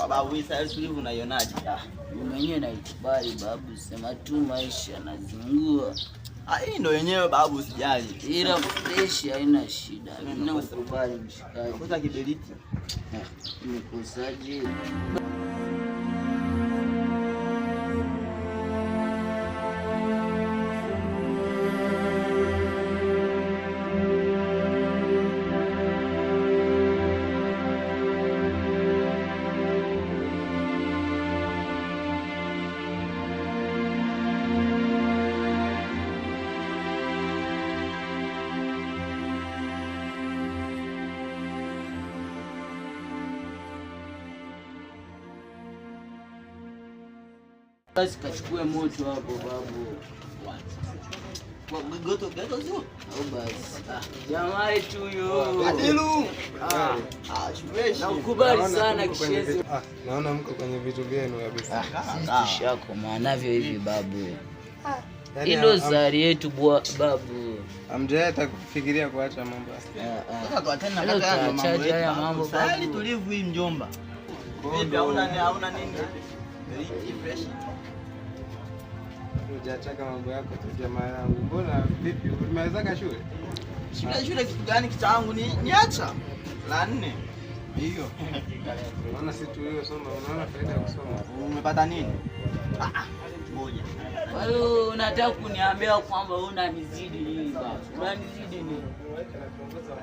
Babu, hii sasa tulivu unaionaje? Mwenyewe naikubali babu, sema tu maisha nazingua. Hii ndio yenyewe babu, usijali. Ila fresh haina shida. Ninakubali mshikaji. Kosa kiberiti. Nimekosaje? Basi kachukue moto hapo babu. Kwa goto sio? Au basi. Jamaa yetu huyo. Adilu. Shweshi. Nakubali sana kishezi. Naona mko kwenye vitu vyenu kabisa. Sisi shako maanavyo hivi babu. Hilo zari yetu babu. Amjeta kufikiria kuacha mambo. Sasa tuachane na kaka ya mambo. Sasa tulivu hii mjomba. Vipi hauna nini? Fresh. Hujachaka mambo yako tu jamaa yangu. Mbona vipi? Umemaliza shule? Shule kitu gani kitaangu niacha? La 4. Hiyo. Unaona si tuliosoma, unaona faida ya kusoma. Umepata nini? Ngoja. Kwa hiyo unataka kuniambia kwamba unanizidi nini baba? Unanizidi nini?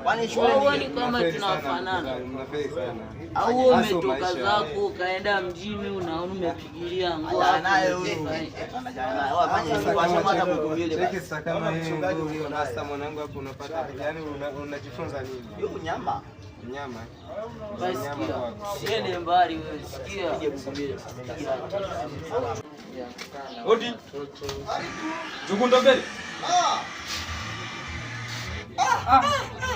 Kwani shule ni kama tunafanana? Unafeli sana. Au umetoka zako ukaenda mjini unaona umepigilia ngoa naye huyo. Anafanya hivyo kwa sababu hata kukumbile basi. Sasa kama yeye ndio unasta mwanangu hapo unapata yani unajifunza nini? Yuko nyama. Nyama. Basi siende mbali wewe, sikia. Pige kukumbile. Odi. Jukundo mbele.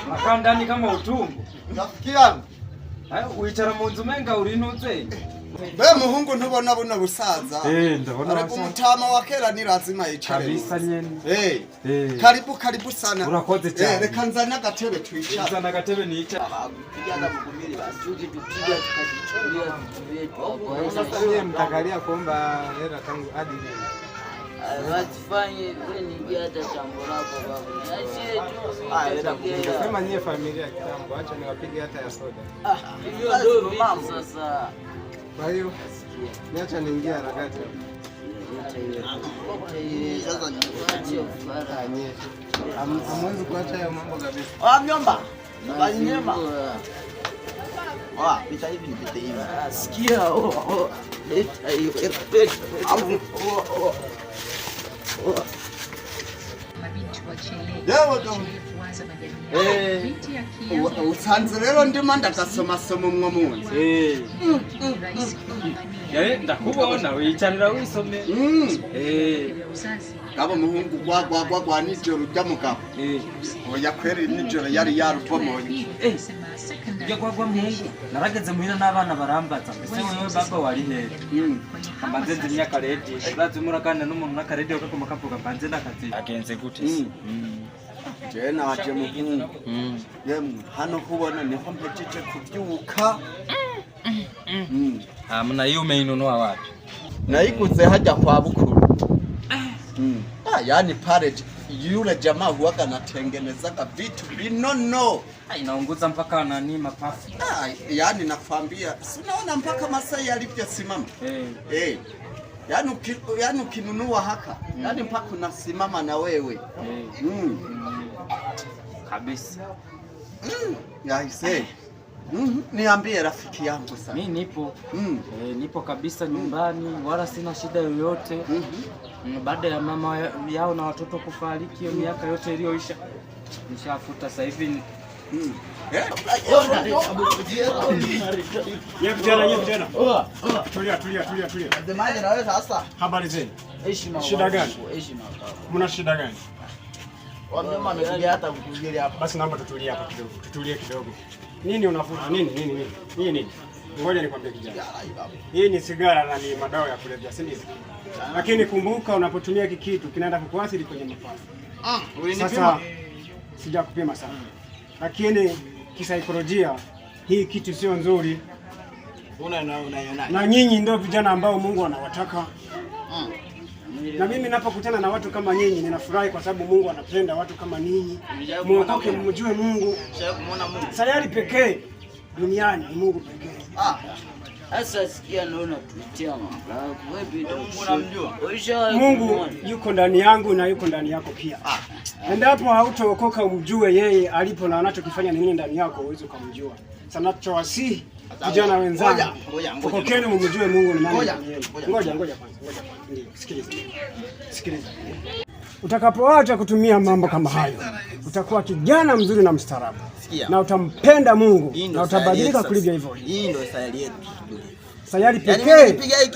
Makaa ndani kama utumbo. Nafikia. Wicara mu nzu menga urinutse. Be muhungu ntubona buno busaza. Ndabona ariko umutama wa kera ni lazima yicare. Kabisa nyene. Karibu sana. Urakoze cyane. Reka nzana agatebe twicare. Nzana agatebe nicara. Piga hata kukumbile basi. Tukipiga tukajichukulia vitu vyetu hapo. Sasa yeye mtakalia kuomba hela tangu hadi leo. Wasifanye wewe niingia hata chambo lako babu. Niachie tu. Sema nyie familia ya kitambo, acha niwapige hata ya soda. Hiyo ndio mambo sasa. Kwa hiyo niacha niingie harakati. Sasa Acha ufara. Hamwezi kuacha hayo mambo kabisa. Mjomba. Bali nyema. Pita hivi nipite hivi. Sikia leta hiyo. Usanze rero ndimo ndakasoma umwe munsi. Ndakubona wicarira wisome. Gabo muhungu gwa nijoro rya mugabo. Oya kweri nijoro yari yarubomoye. Ujya kwagwa muhungu. Narageze muhira n'abana barambaza. Ese wewe baba wari hehe? Mbanze nzimya karedi. Urazi murakana n'umuntu n'akaredi ukakoma kavuga mbanze nakazi. Agenze gute? Je naje muhungu. Yemwe hano kubona niho mpejeje kubyuka. Mna hiyo umeinunua wapi? Naiguze hajya kwa bukuru. Yani pale yule jamaa huwaga anatengenezaga vitu vinono. Inaunguza mpaka nani mapafu. Yani nakwambia, unaona mpaka Masai yalivyosimama. Yani ukinunua haka, yani mpaka unasimama na wewe. Kabisa. Niambie rafiki yangu sana. Mimi nipo. Nipo kabisa nyumbani, wala sina shida yoyote. Baada ya mama yao na watoto kufariki hiyo miaka yote iliyoisha, nishafuta sasa hivi. Vijana. Tulia. Semaje na wewe sasa? Habari zenu? Heshima. Shida gani? Mna shida gani? Mjomba amepiga hata kukumbile hapa. Basi naomba tutulie kidogo. Nini unafuta? Nini? Ngoja nikwambie kijana. Hii ni sigara na ni madawa ya kulevya, si ndio? Lakini kumbuka unapotumia hiki kitu kinaenda kukuathiri kwenye mapafu. Sasa sijakupima sana. Lakini kisaikolojia hii kitu sio nzuri. Na nyinyi ndio vijana ambao Mungu anawataka. Na mimi ninapokutana na watu kama nyinyi ninafurahi kwa sababu Mungu anapenda watu kama ninyi. Mwokoke mjue Mungu. Sayari pekee duniani ni Mungu pekee. Sasa sikia naona tuitia mambo. Wewe Mungu yuko ndani yangu na yuko ndani yako pia. Endapo hautaokoka umjue yeye alipo na anachokifanya nini ndani yako uweze kumjua. Sana tunawasihi vijana wenzangu. Okokeni mumjue Mungu ni nani. Ngoja kwanza. Ndio, sikiliza. Utakapoacha kutumia mambo kama hayo, utakuwa kijana mzuri na mstaarabu. Na utampenda Mungu na utabadilika kulivyo hivyo. Hii ndio sayari yetu. Sayari pekee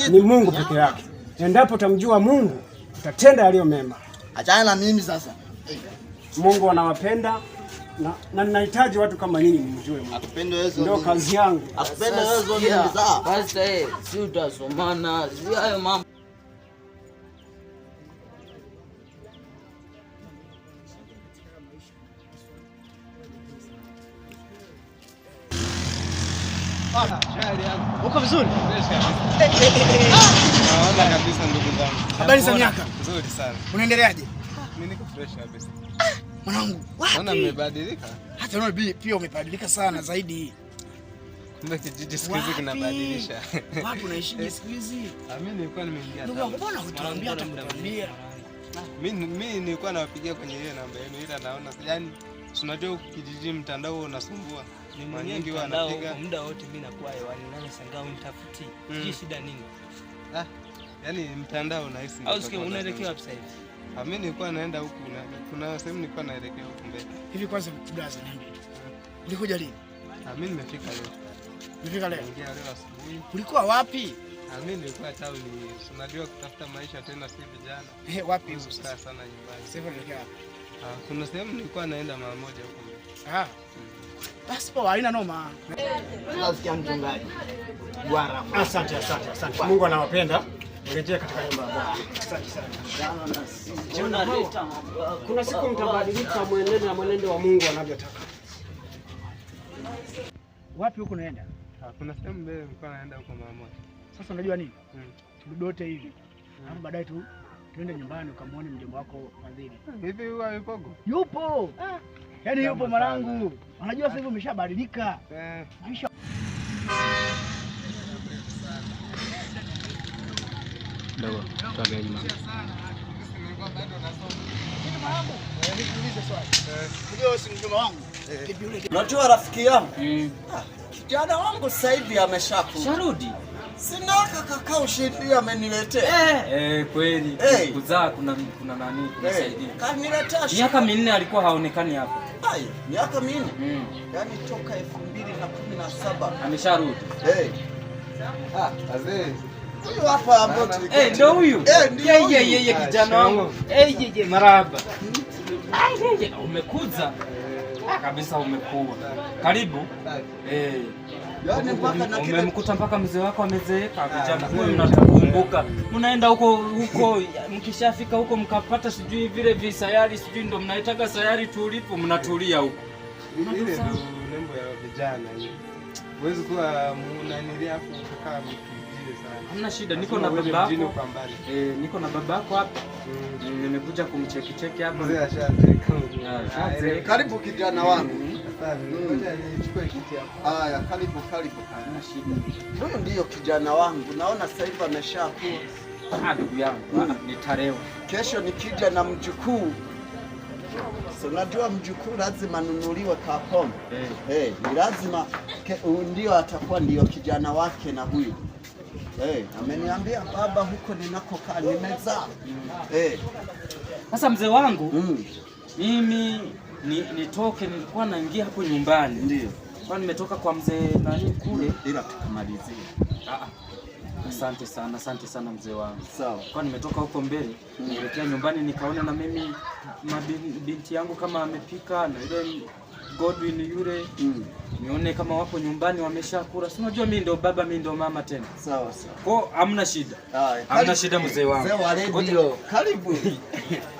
ni Mungu peke yake. Endapo utamjua Mungu, utatenda yaliyo mema. Achana na mimi sasa. Mungu anawapenda na ninahitaji watu kama nyinyi mjue Mungu. Akupende wewe. Ndio kazi yangu. Akupende wewe zote sawa. Basi si utasomana, si hayo mambo. Uko vizuri? Naona kabisa ndugu zangu. Habari za miaka? Nzuri sana. Unaendeleaje? Mimi niko fresh kabisa. Mwanangu, wapi? Naona mmebadilika. Hata wewe pia umebadilika sana zaidi. Kumbe kijiji siku hizi kinabadilisha. Wapi unaishi siku hizi? Mimi nilikuwa nimeingia. Ndugu yangu, mbona hutuambia hata kutuambia? Mimi nilikuwa nawapigia kwenye ile namba yenu ila naona yani tunajua kijiji mtandao unasumbua. Mara nyingi wanapiga muda wote mimi nakuwa hewani nani sangao nitafuti. Hii shida nini? Yaani mtandao unahisi. Au sikia unaelekea wapi sasa hivi? Mimi nilikuwa naenda huku na kuna sehemu nilikuwa naelekea huku mbele. Hivi kwanza brother niambie. Ulikuja lini? Mimi nimefika leo. Nimefika leo. Ndio leo asubuhi. Ulikuwa wapi? Mimi nilikuwa town, unajua kutafuta maisha tena si vijana. Wapi huko sana nyumbani. Sasa unaelekea wapi? Kuna sehemu nilikuwa naenda mara moja huko mbele. Basi poa, haina noma. Nasikia mchungaji. Bwana. Asante. Mungu anawapenda. Rejea katika nyumba ya Bwana. Asante sana. Kuna siku mtabadilika mwenendo wa Mungu anavyotaka. Wapi huko unaenda? Kuna sehemu mbele nilikuwa naenda huko mara moja. Sasa unajua nini? Tudote hivi. Hapo baadaye tuende nyumbani ukamwone mjomba wako Fadhili. Hivi huwa yupogo? Yupo. Yaani yupo mwanangu. Unajua sasa hivi umeshabadilika. Ndio, toka hivi. Unajua rafiki yangu? Kijana wangu sasa hivi ameshakuja. Sharudi. Sina kaka ushindi ameniletea. Kweli. Kuzaa kuna nani kunisaidia. Kaniletea. Miaka 4 alikuwa haonekani hapa. Miaka 4? Yaani toka 2017 amesharudi. Azee. Huyu hapa ambao tulikuwa. Ndio huyu. Yeye kijana wangu. Marahaba. Umekuza. Kabisa umekuwa. Karibu. Yaani mpaka na kile umemkuta mpaka mzee wako amezeeka vijana. Wewe mnakumbuka. Mnaenda huko mkishafika huko mkapata sijui vile visayari sijui ndo mnaitaka sayari tulipo mnatulia huko. Ile ndio nembo ya vijana hiyo. Huwezi kuwa mnanilia hapo kukaa mkijie sana. Hamna shida, niko na babako. Niko na babako hapa. Nimekuja kumcheki hapa. Mzee ashacheka. Karibu kijana wangu. Ngoja nichukue kiti hapa. Haya, karibu. Hamna shida. Huyu ndio kijana wangu. Naona sasa hivi ameshakuwa. Ndugu yangu, nitarewa. Kesho nikija na mjukuu. So unajua mjukuu lazima nunuliwe kapombe. Ni lazima ndio atakuwa ndio kijana wake na huyu. Ameniambia baba huko ninakokaa nimezaa. Sasa mzee wangu, mimi nitoke nilikuwa naingia hapo nyumbani. Ndio. Kwa nimetoka kwa mzee nani kule ila tukamalizie. Asante sana mzee wangu. Sawa. Kwa nimetoka huko mbele, nielekea nyumbani nikaona na mimi binti yangu kama amepika na ile Godwin yule. Nione kama wapo nyumbani wameshakula. Si unajua mimi ndo baba, mimi ndo mama tena. Sawa sawa. Kwa hamna shida. Hamna shida mzee wangu. Mzee wa redio. Karibu.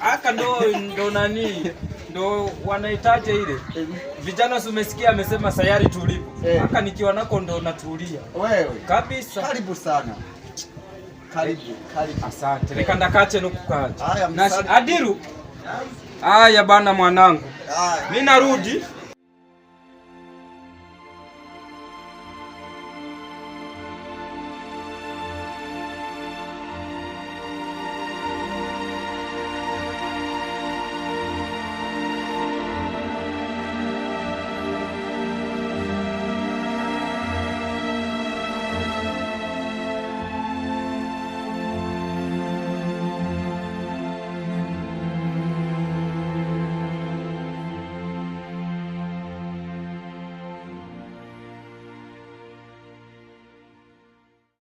Aka ndo nani? Ndo wanahitaji ile. Vijana umesikia amesema sayari tulivu. Aka nikiwa nako ndo natulia. Wewe. Kabisa. Karibu sana. Karibu. Asante. Reka ndakache nukukaje. Haya msanii. Adiru. Haya bana mwanangu. Mimi narudi.